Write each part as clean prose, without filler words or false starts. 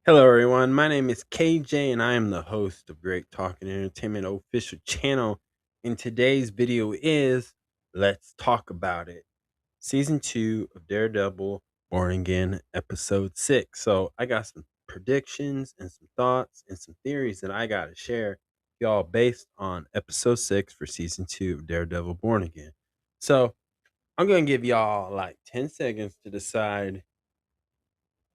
Hello, everyone. My name is KJ, and I am the host of Great Talk and Entertainment official channel. And today's video is Let's Talk About It, Season 2 of Daredevil Born Again, Episode 6. So, I got some predictions and some thoughts and some theories that I got to share, y'all, based on Episode 6 for Season 2 of Daredevil Born Again. So, I'm going to give y'all like 10 seconds to decide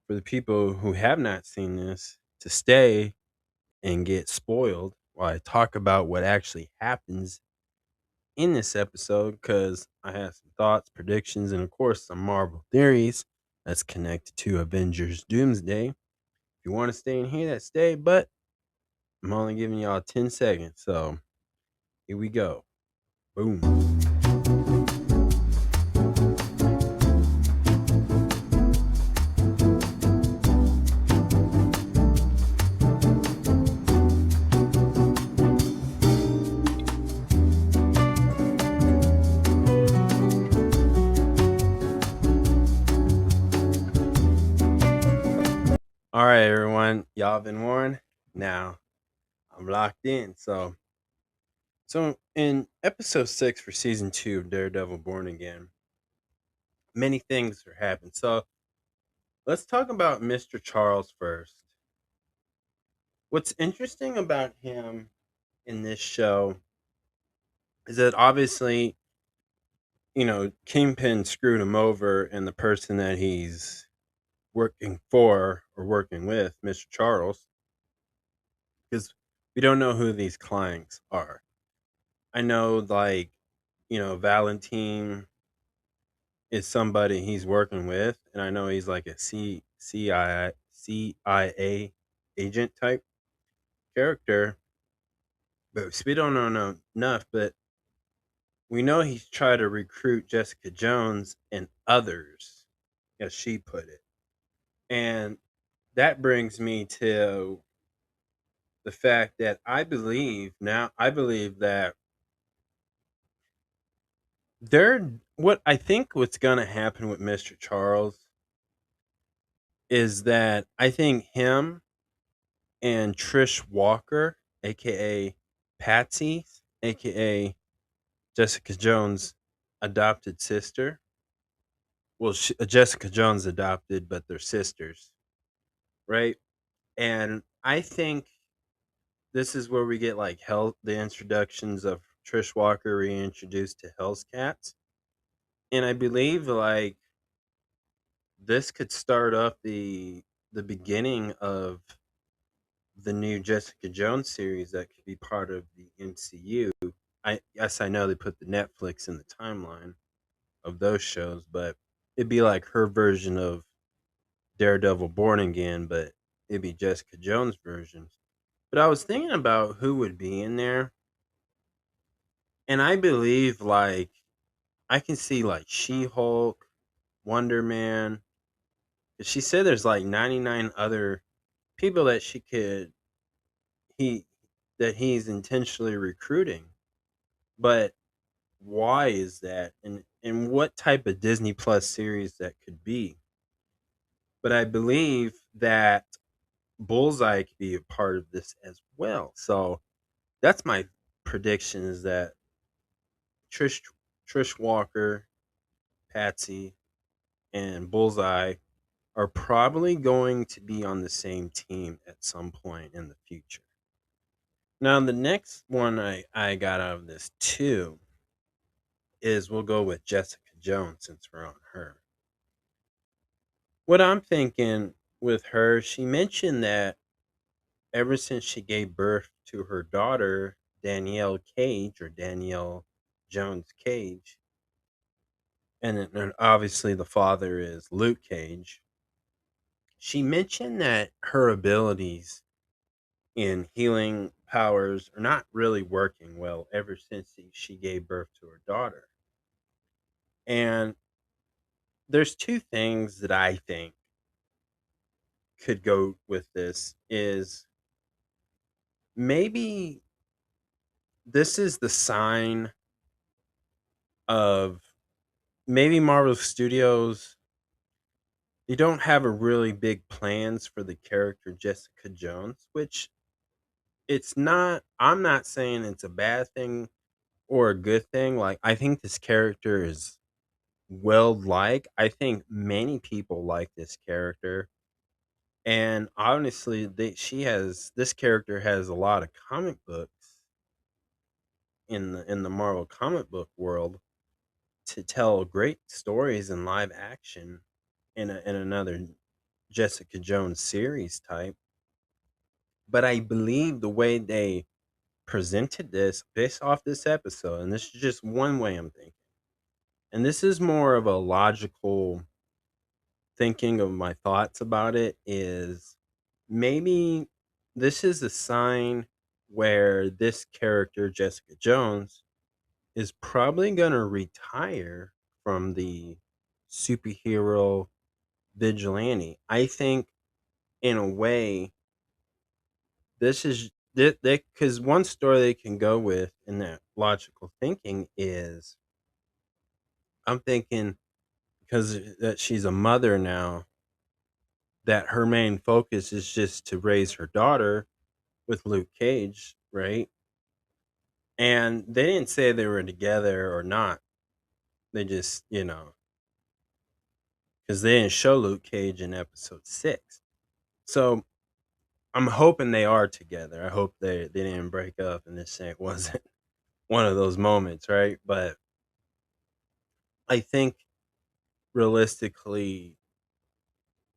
for the people who have not seen this to stay and get spoiled while I talk about what actually happens in this episode because I have some thoughts, predictions, and of course some Marvel theories that's connected to Avengers Doomsday. If you want to stay in here, that stay, but I'm only giving y'all 10 seconds. So here we go. Boom. All right, everyone. Y'all have been warned. Now I'm locked in. So in episode 6 for season 2 of Daredevil Born Again, many things are happening. So let's talk about Mr. Charles first. What's interesting about him in this show is that obviously, Kingpin screwed him over, and the person that he's working for or working with, Mr. Charles, because we don't know who these clients are. I know, like, Valentine is somebody he's working with, and I know he's like a CIA agent type character, but we don't know enough. But we know he's trying to recruit Jessica Jones and others, as she put it. And that brings me to the fact that I believe that what I think what's going to happen with Mr. Charles is that I think him and Trish Walker, aka Patsy, aka Jessica Jones' adopted sister. Well, Jessica Jones adopted, but they're sisters, right? And I think this is where we get like the introductions of Trish Walker reintroduced to Hell's Cats, and I believe like this could start up the beginning of the new Jessica Jones series that could be part of the MCU. I know they put the Netflix in the timeline of those shows, but it'd be like her version of Daredevil Born Again, but it'd be Jessica Jones' version. But I was thinking about who would be in there, and I believe like I can see like She Hulk, Wonder Man. She said there's like 99 other people that he he's intentionally recruiting. But why is that? And what type of Disney Plus series that could be? But I believe that Bullseye could be a part of this as well. So that's my prediction is that Trish Trish Walker, Patsy, and Bullseye are probably going to be on the same team at some point in the future. Now the next one I got out of this too is we'll go with Jessica Jones since we're on her. What I'm thinking with her, she mentioned that ever since she gave birth to her daughter, Danielle Cage or Danielle Jones Cage, and obviously the father is Luke Cage, she mentioned that her abilities in healing powers are not really working well ever since she gave birth to her daughter. And there's two things that I think could go with this is maybe this is the sign of maybe Marvel Studios they don't have a really big plans for the character Jessica Jones, which it's not. I'm not saying it's a bad thing or a good thing. Like, I think this character is well liked. I think many people like this character. And honestly, this character has a lot of comic books in the Marvel comic book world to tell great stories in live action in another Jessica Jones series type. But I believe the way they presented this based off this episode, and this is just one way I'm thinking, and this is more of a logical thinking of my thoughts about it, is maybe this is a sign where this character, Jessica Jones, is probably going to retire from the superhero vigilante. I think, in a way, this is that because one story they can go with in that logical thinking is, I'm thinking, because that she's a mother now, that her main focus is just to raise her daughter with Luke Cage, right? And they didn't say they were together or not. They just, because they didn't show Luke Cage in episode 6. So I'm hoping they are together. I hope they didn't break up and this thing wasn't one of those moments, right? But I think, realistically,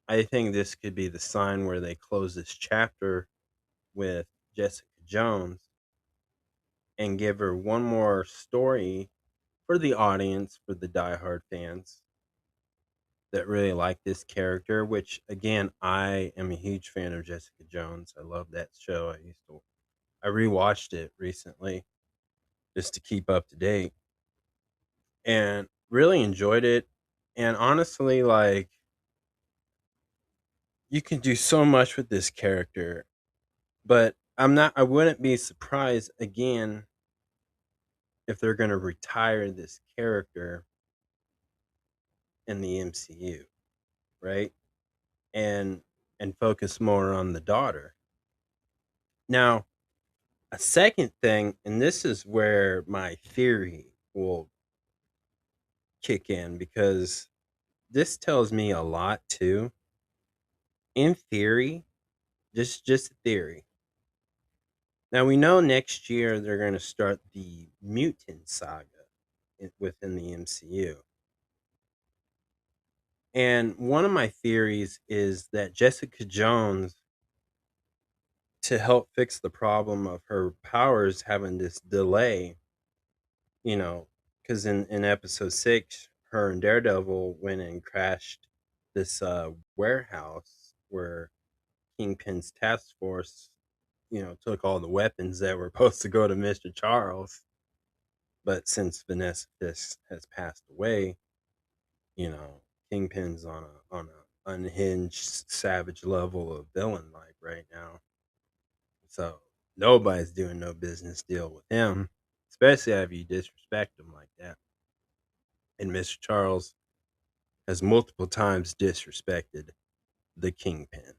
I think this could be the sign where they close this chapter with Jessica Jones and give her one more story for the audience, for the diehard fans that really like this character, which again, I am a huge fan of Jessica Jones. I love that show. I rewatched it recently just to keep up to date and really enjoyed it. And honestly, like, you can do so much with this character, but I wouldn't be surprised again if they're going to retire this character in the MCU, right? And focus more on the daughter. Now, a second thing, and this is where my theory will kick in, because this tells me a lot too. In theory, just a theory. Now we know next year they're going to start the mutant saga within the MCU. And one of my theories is that Jessica Jones, to help fix the problem of her powers having this delay, you know, because in episode 6, her and Daredevil went and crashed this warehouse where Kingpin's task force, took all the weapons that were supposed to go to Mr. Charles. But since Vanessa Fisk has passed away, you know, Kingpin's on a unhinged, savage level of villain like right now. So nobody's doing no business deal with him, especially if you disrespect him like that. And Mr. Charles has multiple times disrespected the Kingpin.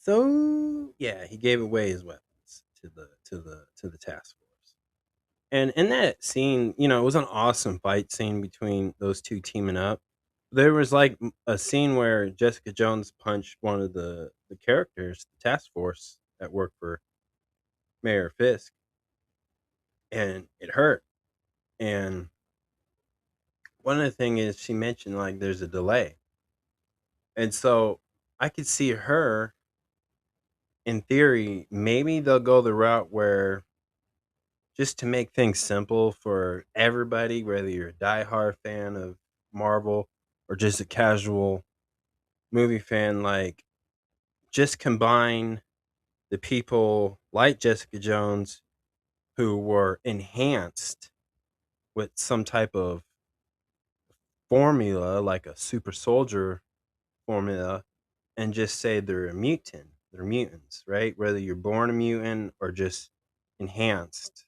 So yeah, he gave away his weapons to the task force. And in that scene, it was an awesome fight scene between those two teaming up. There was like a scene where Jessica Jones punched one of the characters, the task force that worked for Mayor Fisk, and it hurt. And one of the thing is, she mentioned like there's a delay, and so I could see her, in theory, maybe they'll go the route where, just to make things simple for everybody, whether you're a diehard fan of Marvel or just a casual movie fan, like, just combine the people like Jessica Jones who were enhanced with some type of formula, like a super soldier formula, and just say they're a mutant. They're mutants, right? Whether you're born a mutant or just enhanced,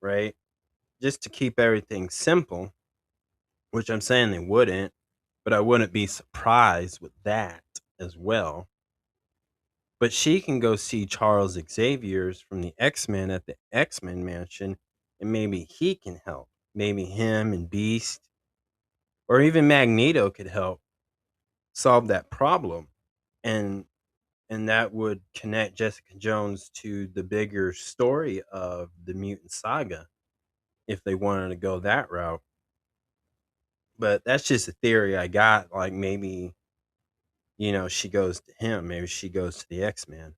right? Just to keep everything simple, which I'm saying they wouldn't. but I wouldn't be surprised with that as well. But she can go see Charles Xavier's from the X-Men at the X-Men mansion, and maybe he can help. Maybe him and Beast or even Magneto could help solve that problem. And that would connect Jessica Jones to the bigger story of the mutant saga if they wanted to go that route. But that's just a theory I got. Like maybe, she goes to him. Maybe she goes to the X-Men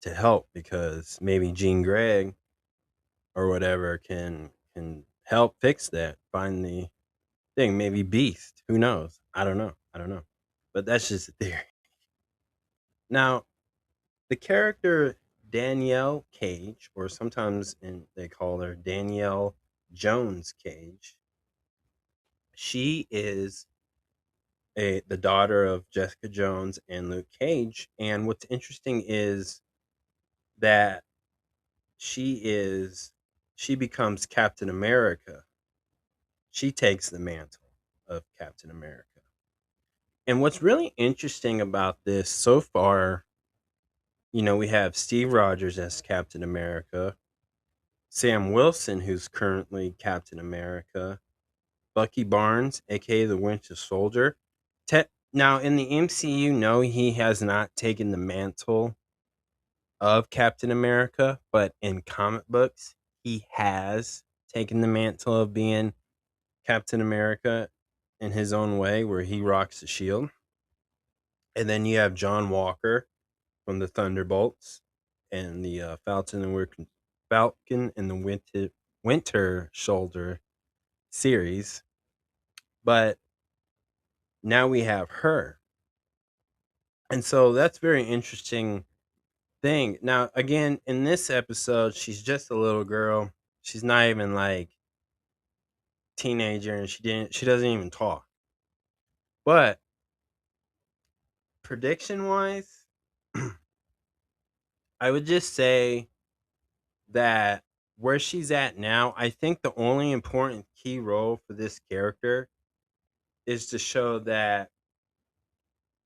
to help because maybe Jean Grey or whatever can help fix that. Find the thing. Maybe Beast. Who knows? I don't know. I don't know. But that's just a theory. Now, the character Danielle Cage, or sometimes they call her Danielle Jones Cage, she is the daughter of Jessica Jones and Luke Cage. And what's interesting is that she becomes Captain America. She takes the mantle of Captain America. And what's really interesting about this so far, we have Steve Rogers as Captain America, Sam Wilson, who's currently Captain America, Bucky Barnes, aka the Winter Soldier. Now, in the MCU, no, he has not taken the mantle of Captain America, but in comic books, he has taken the mantle of being Captain America in his own way, where he rocks the shield. And then you have John Walker from the Thunderbolts and the Falcon and the Winter Shoulder series. But now we have her. And so that's very interesting thing. Now, again, in this episode, she's just a little girl. She's not even like teenager and she doesn't even talk. But prediction wise, I would just say that where she's at now, I think the only important key role for this character is to show that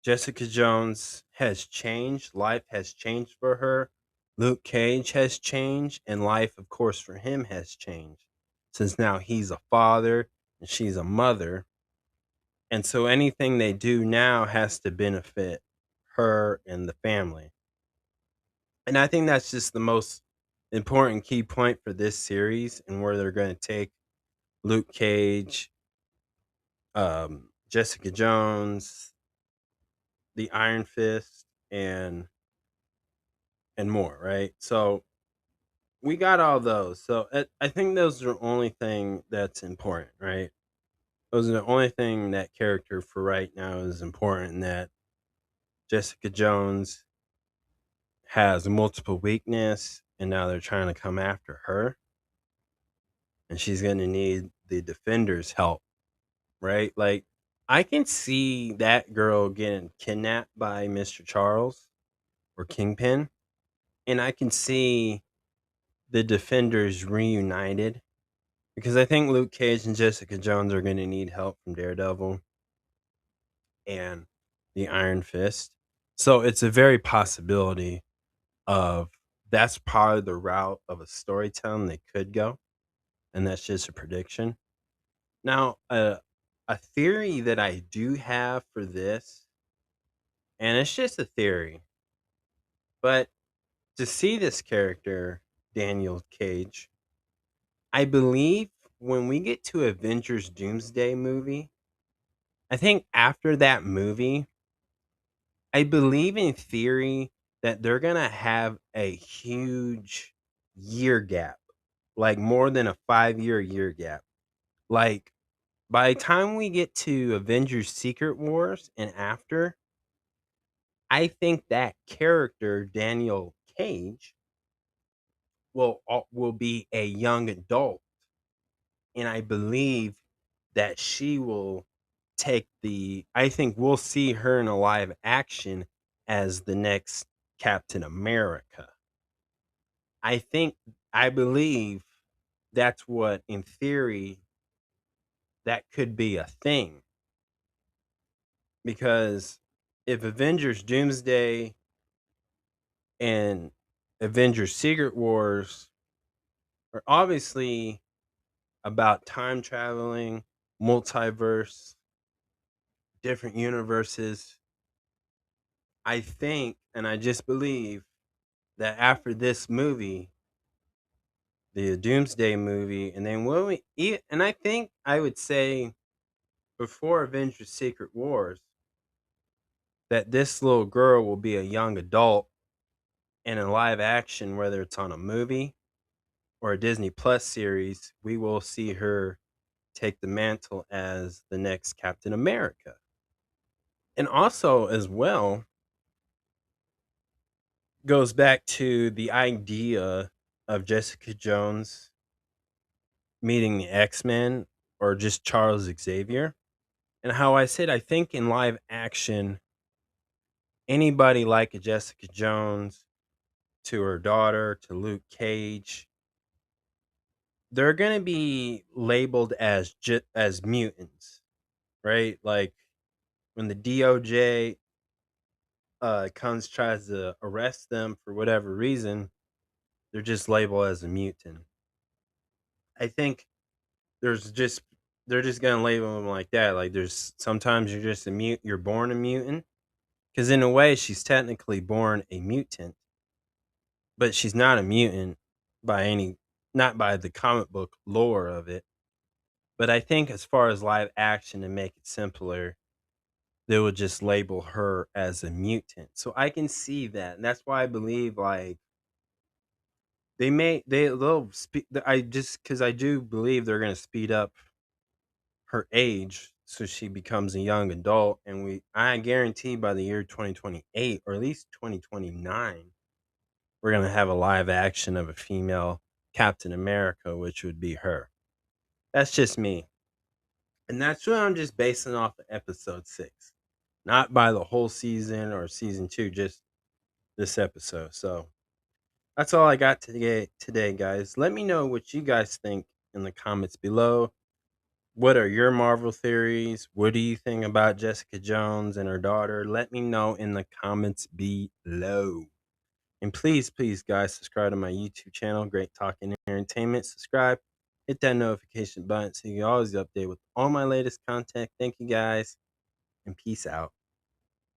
Jessica Jones has changed. Life has changed for her. Luke Cage has changed. And life, of course, for him has changed since now he's a father and she's a mother. And so anything they do now has to benefit her and the family. And I think that's just the most important key point for this series and where they're going to take Luke Cage, Jessica Jones, the Iron Fist, and more, right? So we got all those. So I think those are the only thing that's important, right? Those are the only thing that character for right now is important. And that Jessica Jones has multiple weakness, and now they're trying to come after her, and she's going to need the defenders' help, right? Like I can see that girl getting kidnapped by Mr. Charles or Kingpin, and I can see the defenders reunited because I think Luke Cage and Jessica Jones are going to need help from Daredevil and the Iron Fist. So it's a very possibility of that's part of the route of a storytelling they could go, and that's just a prediction. Now, a theory that I do have for this, and it's just a theory, but to see this character, Daniel Cage, I believe when we get to Avengers Doomsday movie, I think after that movie, I believe in theory that they're going to have a huge year gap, like more than a 5-year gap. Like by the time we get to Avengers Secret Wars and after, I think that character Daniel Cage will be a young adult, and I believe that she will take the. I think we'll see her in a live action as the next Captain America. I think I believe that's what, in theory, that could be a thing. because if Avengers Doomsday and Avengers Secret Wars are obviously about time traveling, multiverse, different universes, I think and I just believe that after this movie, the Doomsday movie, and then and I think I would say before Avengers Secret Wars, that this little girl will be a young adult in a live action, whether it's on a movie or a Disney Plus series, we will see her take the mantle as the next Captain America. And also, as well, goes back to the idea of Jessica Jones meeting the X-Men or just Charles Xavier. And how I said, I think in live action, anybody like a Jessica Jones to her daughter, to Luke Cage, they're going to be labeled as as mutants, right? Like when the DOJ comes tries to arrest them for whatever reason, they're just labeled as a mutant. I think there's just they're just gonna label them like that. Like there's sometimes you're just a you're born a mutant because in a way she's technically born a mutant, but she's not a mutant by any not by the comic book lore of it. But I think as far as live action to make it simpler, they would just label her as a mutant. So I can see that, and that's why I believe like they'll speed. I just because I do believe they're gonna speed up her age so she becomes a young adult, and I guarantee by the year 2028 or at least 2029 we're gonna have a live action of a female Captain America, which would be her. That's just me, and that's what I'm just basing off of episode 6, not by the whole season or season 2, just this episode. So that's all I got today, guys. Let me know what you guys think in the comments below. What are your Marvel theories? What do you think about Jessica Jones and her daughter? Let me know in the comments below. And please, please, guys, subscribe to my YouTube channel, Great Talking Entertainment. Subscribe, hit that notification button so you can always be updated with all my latest content. Thank you, guys, and peace out.